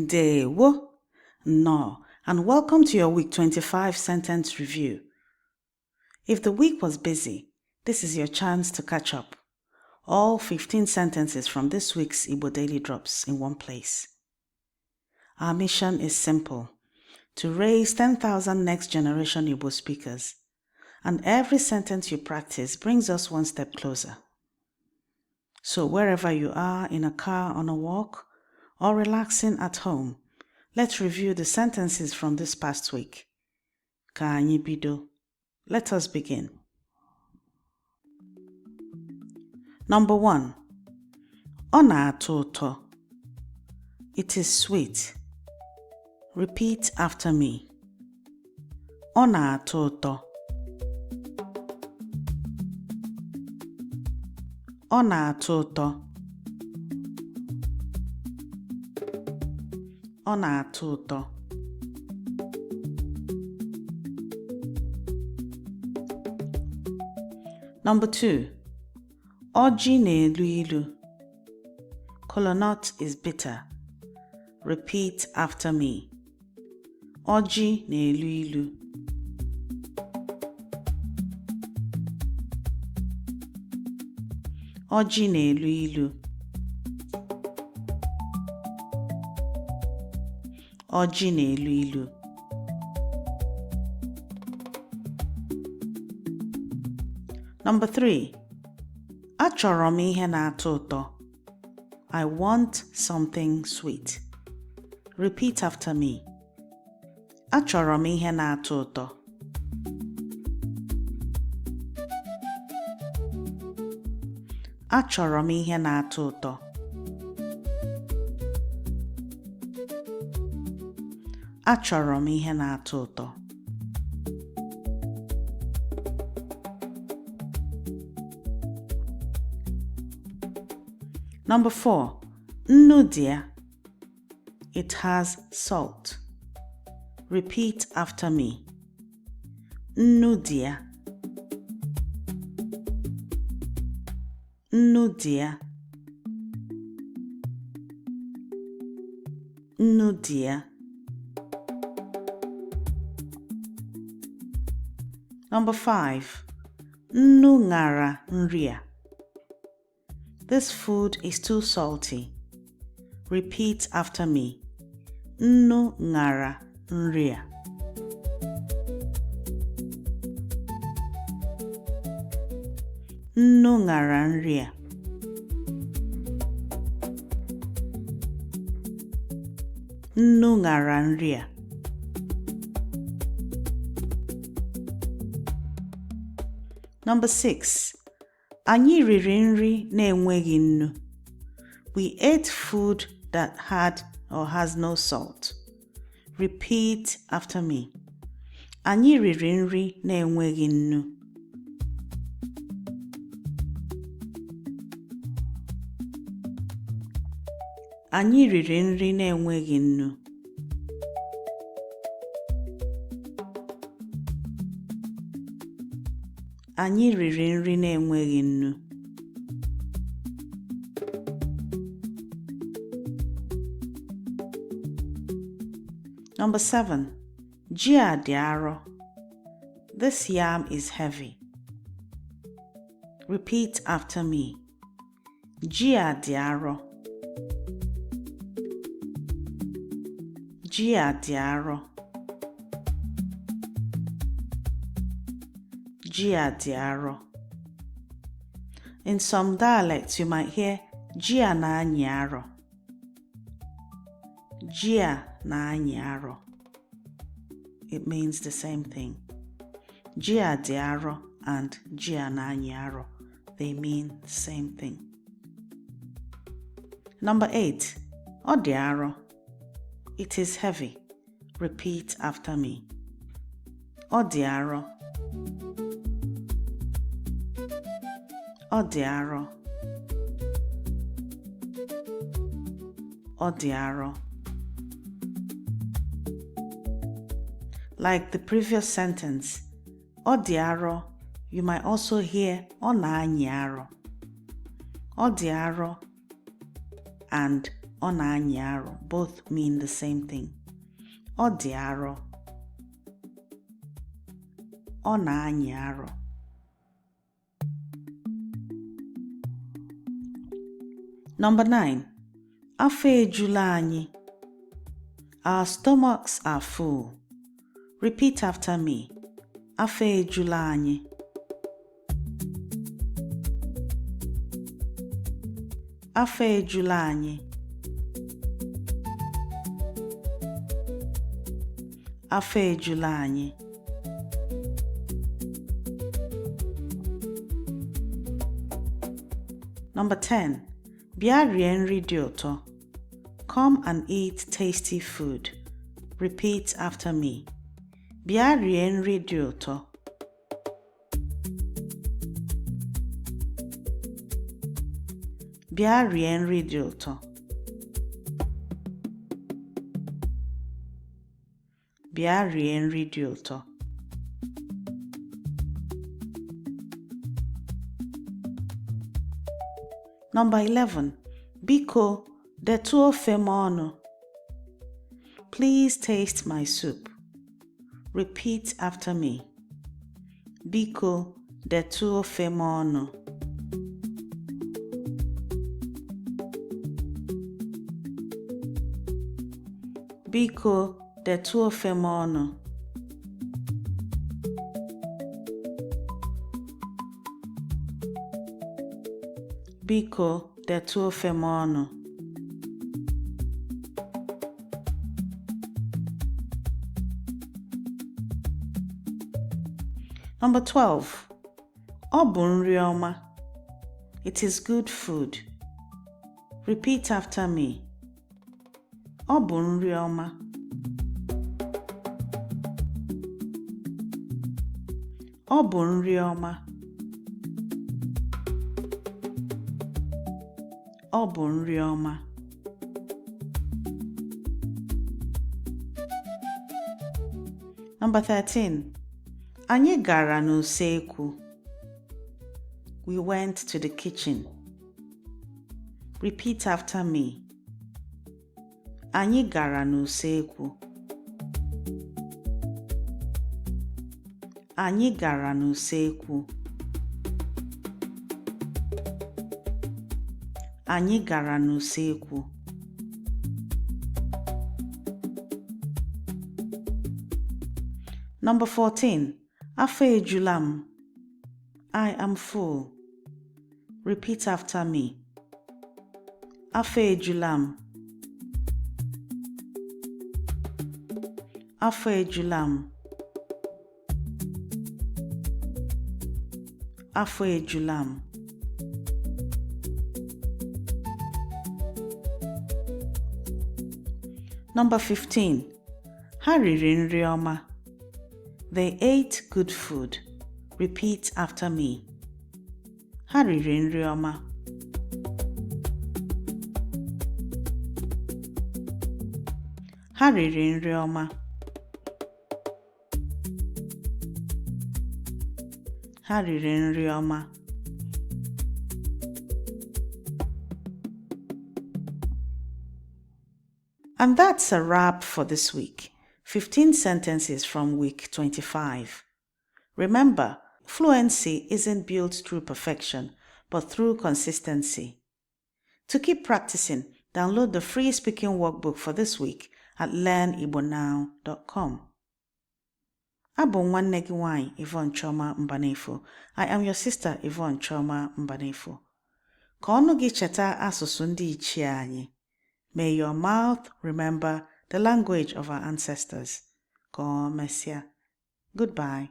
Ndewo, no, and welcome to your week 25 sentence review. If the week was busy, this is your chance to catch up. All 15 sentences from this week's Igbo Daily Drops in one place. Our mission is simple: to raise 10,000 next generation Igbo speakers. And every sentence you practice brings us one step closer. So wherever you are, in a car, on a walk, or relaxing at home, let's review the sentences from this past week. Ka anyị bido. Let us begin. Number 1. Ọ na-atọ ụtọ. It is sweet. Repeat after me. Ọ na-atọ ụtọ. Ọ na-atọ ụtọ. Ọ na-atọ ụtọ. Number 2. Ọjị na-elu ilu. Kola is bitter. Repeat after me. Ọjị na-elu ilu. Ọjị na-elu ilu. Ọjị na-elu ilu. Number 3. Achọrọ m ihe na-atọ ụtọ. I want something sweet. Repeat after me. Achọrọ m ihe na-atọ ụtọ. Achọrọ m ihe na-atọ ụtọ. Achọrọ m ihe na-atọ ụtọ. Number 4. Nnu dị ya. It has salt. Repeat after me. Nnu dị ya. Nnu dị ya. Nnu dị ya. Number 5. Nnu ṅara nri a. This food is too salty. Repeat after me. Nnu ṅara nri a. Nnu ṅara nri a. Nnu ṅara nri a. Number 6. Anyị riri nri na-enweghị nnu. We ate food that had or has no salt. Repeat after me. Anyị riri nri na-enweghị nnu. Anyị riri nri na-enweghị nnu. Anyị riri nri na-enweghị nnu. Number 7. Ji a dị arọ. This yam is heavy. Repeat after me. Ji a dị arọ. Ji a dị arọ. Ji a dị arọ. In some dialects, you might hear ji a na-anyị arọ. Ji a na-anyị arọ. It means the same thing. Ji a dị arọ and ji a na-anyị arọ. They mean the same thing. Number 8. Ọ dị arọ. It is heavy. Repeat after me. Ọ dị arọ. Ọ dị arọ. Ọ dị arọ. Like the previous sentence, ọ dị arọ, you might also hear ọ na-anyị arọ. Ọ dị arọ and ọ na-anyị arọ both mean the same thing. Ọ dị arọ. Ọ na-anyị arọ. Number 9. Afọ ejula anyị. Our stomachs are full. Repeat after me. Afọ ejula anyị. Afọ ejula anyị. Afọ ejula anyị. Number 10. Bịa rie nri dị ụtọ. Come and eat tasty food. Repeat after me. Bịa rie nri dị ụtọ. Bịa rie nri dị ụtọ. Bịa rie nri dị ụtọ. Number 11. Biko, detụ ofe m ọnụ. Please taste my soup. Repeat after me. Biko, detụ ofe m ọnụ. Biko, detụ ofe m ọnụ. Biko, detụ ofe m ọnụ. Number 12. Ọ bụ nri ọma. It is good food. Repeat after me. Ọ bụ nri ọma. Ọ bụ nri ọma. Ọ bụ nri ọma. Number 13. Anyị gara n'usekwu. We went to the kitchen. Repeat after me. Anyị gara n'usekwu. Anyị gara n'usekwu. Anyị gara n'usekwu. Number 14. Afọ ejula m. I am full. Repeat after me. Afọ ejula m. Afọ ejula m. Afọ ejula m. Number 15. Ha riri nri ọma. They ate good food. Repeat after me. Ha riri nri ọma. Ha riri nri ọma. Ha riri nri ọma. And that's a wrap for this week. 15 sentences from week 25. Remember, fluency isn't built through perfection, but through consistency. To keep practicing, download the free speaking workbook for this week at learnigbonow.com. Abụ nwanne gị nwanyị Yvonne Chioma Mbanefo. I am your sister Yvonne Chioma Mbanefo. Ka ọnụ gị cheta asụsụ ndị ichie anyị. May your mouth remember the language of our ancestors. Ka o mesịa. Goodbye.